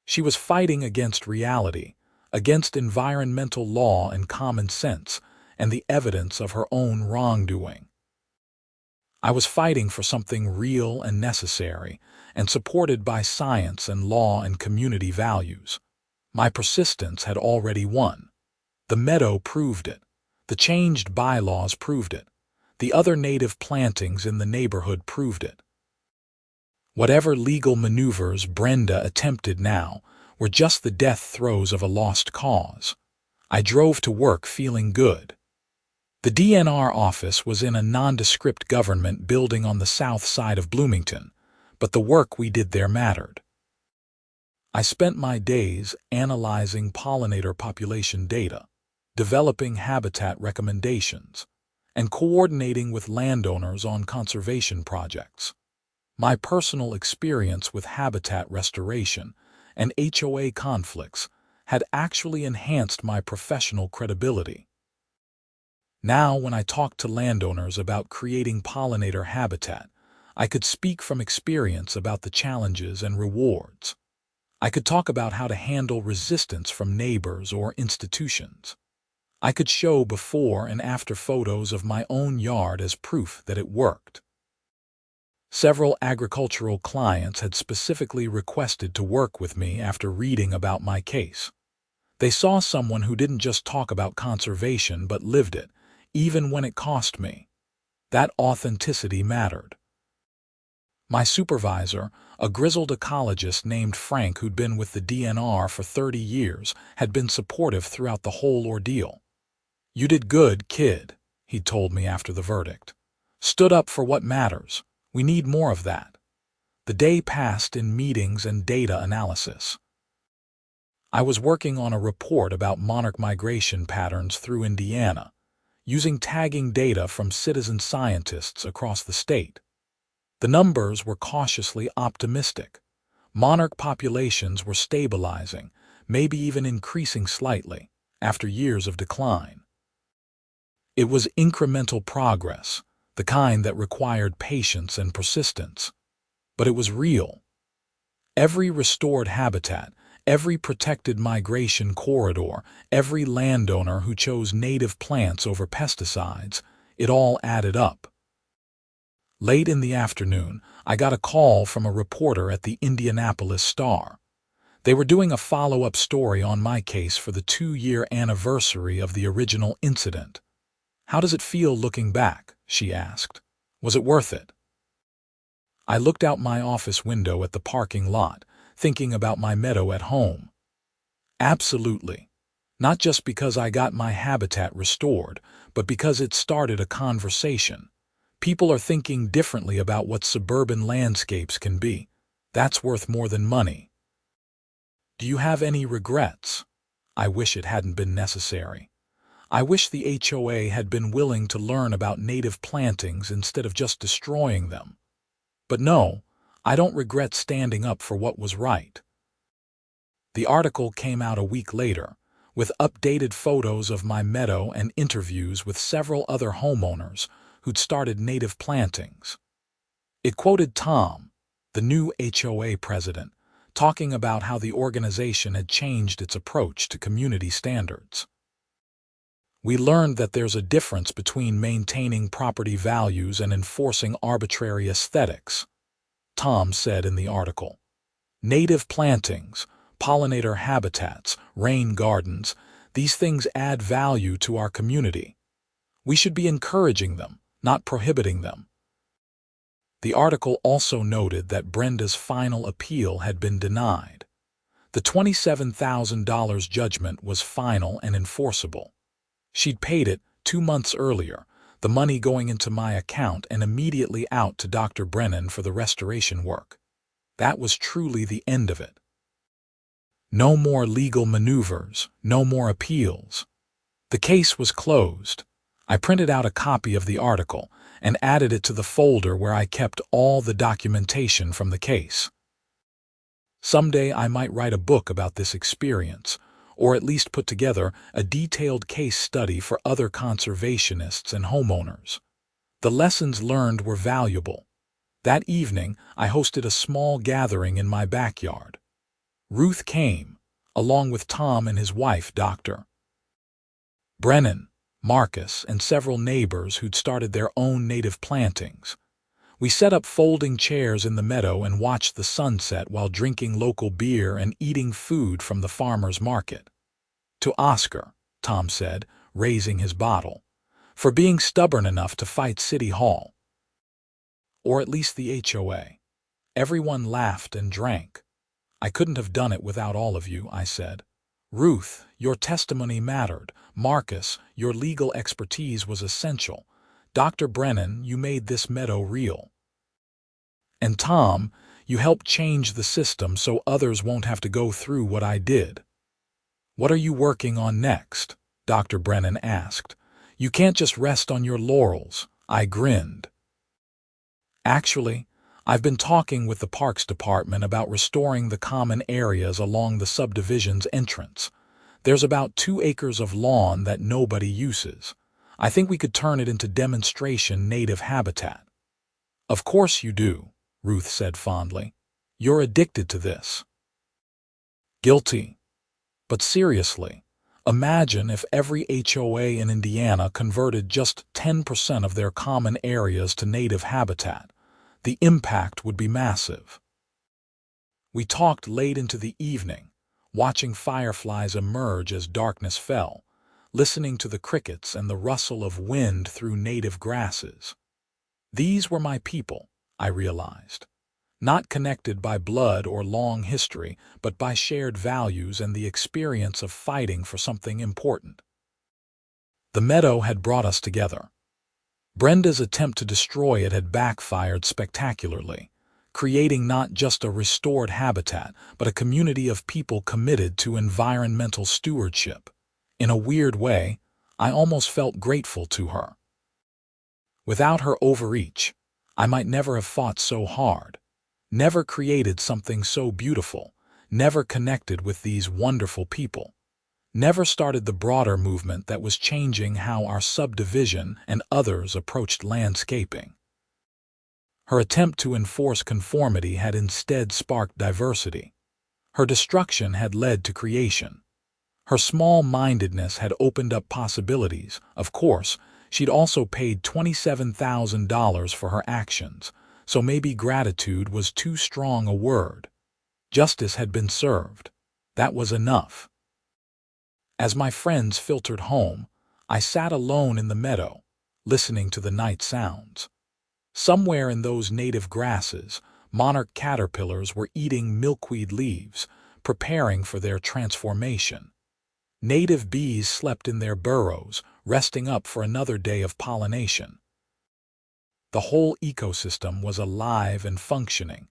S1: She was fighting against reality, against environmental law and common sense, and the evidence of her own wrongdoing. I was fighting for something real and necessary, and supported by science and law and community values. My persistence had already won. The meadow proved it. The changed bylaws proved it. The other native plantings in the neighborhood proved it. Whatever legal maneuvers Brenda attempted now were just the death throes of a lost cause. I drove to work feeling good. The DNR office was in a nondescript government building on the south side of Bloomington, but the work we did there mattered. I spent my days analyzing pollinator population data, developing habitat recommendations, and coordinating with landowners on conservation projects. My personal experience with habitat restoration and HOA conflicts had actually enhanced my professional credibility. Now, when I talked to landowners about creating pollinator habitat, I could speak from experience about the challenges and rewards. I could talk about how to handle resistance from neighbors or institutions. I could show before and after photos of my own yard as proof that it worked. Several agricultural clients had specifically requested to work with me after reading about my case. They saw someone who didn't just talk about conservation but lived it, even when it cost me. That authenticity mattered. My supervisor, a grizzled ecologist named Frank who'd been with the DNR for 30 years, had been supportive throughout the whole ordeal. "You did good, kid," he told me after the verdict. "Stood up for what matters. We need more of that." The day passed in meetings and data analysis. I was working on a report about monarch migration patterns through Indiana, using tagging data from citizen scientists across the state. The numbers were cautiously optimistic. Monarch populations were stabilizing, maybe even increasing slightly, after years of decline. It was incremental progress, the kind that required patience and persistence. But it was real. Every restored habitat, every protected migration corridor, every landowner who chose native plants over pesticides, it all added up. Late in the afternoon, I got a call from a reporter at the Indianapolis Star. They were doing a follow-up story on my case for the 2-year anniversary of the original incident. "How does it feel looking back?" she asked. "Was it worth it?" I looked out my office window at the parking lot, thinking about my meadow at home. Absolutely. Not just because I got my habitat restored, but because it started a conversation. People are thinking differently about what suburban landscapes can be. That's worth more than money. Do you have any regrets? I wish it hadn't been necessary. I wish the HOA had been willing to learn about native plantings instead of just destroying them. But no, I don't regret standing up for what was right. The article came out a week later, with updated photos of my meadow and interviews with several other homeowners who'd started native plantings. It quoted Tom, the new HOA president, talking about how the organization had changed its approach to community standards. "We learned that there's a difference between maintaining property values and enforcing arbitrary aesthetics," Tom said in the article. "Native plantings, pollinator habitats, rain gardens, these things add value to our community. We should be encouraging them, not prohibiting them." The article also noted that Brenda's final appeal had been denied. The $27,000 judgment was final and enforceable. She'd paid it 2 months earlier, the money going into my account and immediately out to Dr. Brennan for the restoration work. That was truly the end of it. No more legal maneuvers, no more appeals. The case was closed. I printed out a copy of the article and added it to the folder where I kept all the documentation from the case. Someday I might write a book about this experience, or at least put together a detailed case study for other conservationists and homeowners. The lessons learned were valuable. That evening, I hosted a small gathering in my backyard. Ruth came, along with Tom and his wife, Dr. Brennan, Marcus, and several neighbors who'd started their own native plantings. We set up folding chairs in the meadow and watched the sunset while drinking local beer and eating food from the farmer's market. "To Oscar," Tom said, raising his bottle, "for being stubborn enough to fight City Hall. Or at least the HOA. Everyone laughed and drank. I couldn't have done it without all of you," I said. "Ruth, your testimony mattered. Marcus, your legal expertise was essential. Dr. Brennan, you made this meadow real. And Tom, you helped change the system so others won't have to go through what I did." "What are you working on next?" Dr. Brennan asked. "You can't just rest on your laurels," I grinned. "Actually, I've been talking with the Parks Department about restoring the common areas along the subdivision's entrance. There's about 2 acres of lawn that nobody uses. I think we could turn it into demonstration native habitat." "Of course you do," Ruth said fondly. "You're addicted to this." Guilty. But seriously, imagine if every HOA in Indiana converted just 10% of their common areas to native habitat. The impact would be massive. We talked late into the evening, watching fireflies emerge as darkness fell, listening to the crickets and the rustle of wind through native grasses. These were my people, I realized. Not connected by blood or long history, but by shared values and the experience of fighting for something important. The meadow had brought us together. Brenda's attempt to destroy it had backfired spectacularly, creating not just a restored habitat, but a community of people committed to environmental stewardship. In a weird way, I almost felt grateful to her. Without her overreach, I might never have fought so hard, never created something so beautiful, never connected with these wonderful people, never started the broader movement that was changing how our subdivision and others approached landscaping. Her attempt to enforce conformity had instead sparked diversity. Her destruction had led to creation. Her small-mindedness had opened up possibilities. Of course, she'd also paid $27,000 for her actions, so maybe gratitude was too strong a word. Justice had been served. That was enough. As my friends filtered home, I sat alone in the meadow, listening to the night sounds. Somewhere in those native grasses, monarch caterpillars were eating milkweed leaves, preparing for their transformation. Native bees slept in their burrows, resting up for another day of pollination. The whole ecosystem was alive and functioning,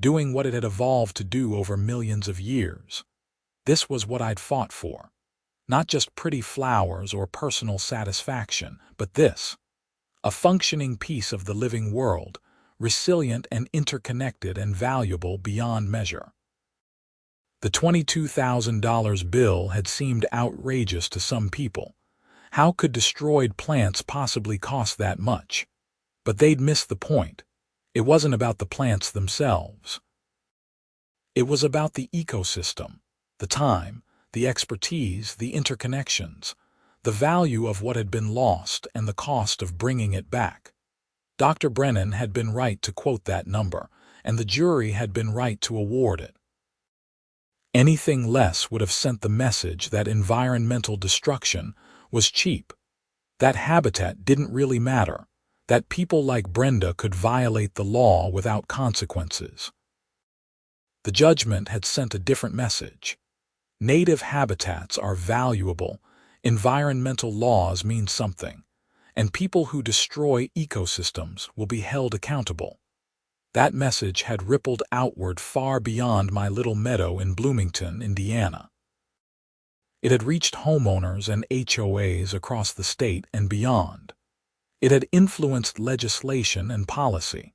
S1: doing what it had evolved to do over millions of years. This was what I'd fought for. Not just pretty flowers or personal satisfaction, but this. A functioning piece of the living world, resilient and interconnected and valuable beyond measure. The $22,000 bill had seemed outrageous to some people. How could destroyed plants possibly cost that much? But they'd missed the point. It wasn't about the plants themselves. It was about the ecosystem, the time, the expertise, the interconnections, the value of what had been lost and the cost of bringing it back. Dr. Brennan had been right to quote that number, and the jury had been right to award it. Anything less would have sent the message that environmental destruction was cheap, that habitat didn't really matter, that people like Brenda could violate the law without consequences. The judgment had sent a different message. Native habitats are valuable, environmental laws mean something, and people who destroy ecosystems will be held accountable. That message had rippled outward far beyond my little meadow in Bloomington, Indiana. It had reached homeowners and HOAs across the state and beyond. It had influenced legislation and policy.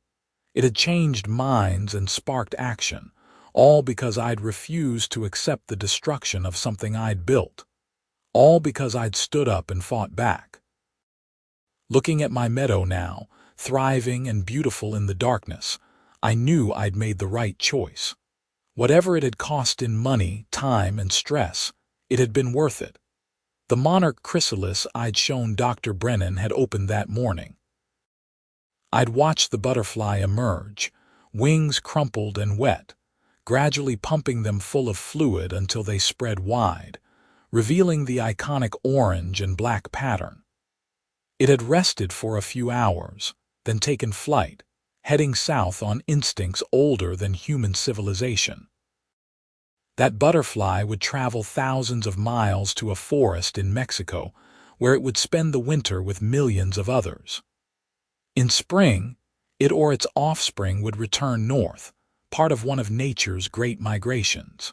S1: It had changed minds and sparked action, all because I'd refused to accept the destruction of something I'd built. All because I'd stood up and fought back. Looking at my meadow now, thriving and beautiful in the darkness, I knew I'd made the right choice. Whatever it had cost in money, time, and stress, it had been worth it. The monarch chrysalis I'd shown Dr. Brennan had opened that morning. I'd watched the butterfly emerge, wings crumpled and wet, gradually pumping them full of fluid until they spread wide, revealing the iconic orange and black pattern. It had rested for a few hours, then taken flight, heading south on instincts older than human civilization. That butterfly would travel thousands of miles to a forest in Mexico, where it would spend the winter with millions of others. In spring, it or its offspring would return north, part of one of nature's great migrations.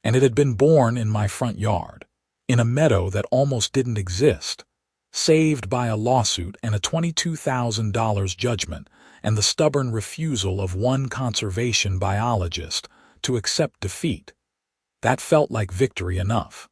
S1: And it had been born in my front yard, in a meadow that almost didn't exist, saved by a lawsuit and a $22,000 judgment and the stubborn refusal of one conservation biologist to accept defeat. That felt like victory enough.